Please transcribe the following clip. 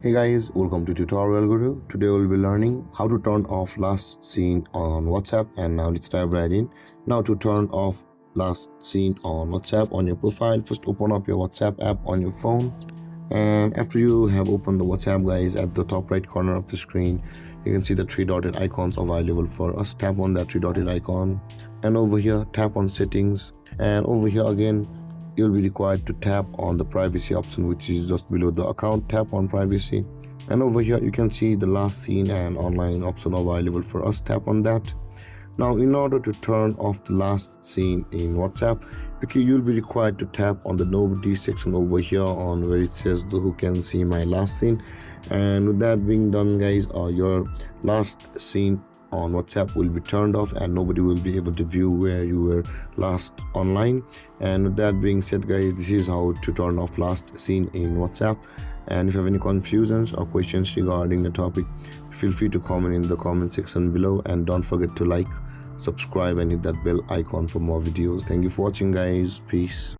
Hey guys, welcome to Tutorial Guru. Today we'll be learning how to turn off last seen on WhatsApp, and now let's dive right in. Now to turn off last seen on WhatsApp on your profile, first open up your WhatsApp app on your phone, and after you have opened the WhatsApp, guys, at the top right corner of the screen you can see the three dotted icons available for us. Tap on that three dotted icon, and over here tap on settings, and over here again you'll be required to tap on the privacy option, which is just below the account. Tap on privacy, and over here you can see the last seen and online option available for us. Tap on that. Now in order to turn off the last seen in WhatsApp, you'll be required to tap on the nobody section over here on where it says the who can see my last seen, and with that being done, guys, your last seen on WhatsApp will be turned off and nobody will be able to view where you were last online. And with that being said, guys, this is how to turn off last seen in WhatsApp. And if you have any confusions or questions regarding the topic, feel free to comment in the comment section below, and don't forget to like, subscribe and hit that bell icon for more videos. Thank you for watching, guys. Peace.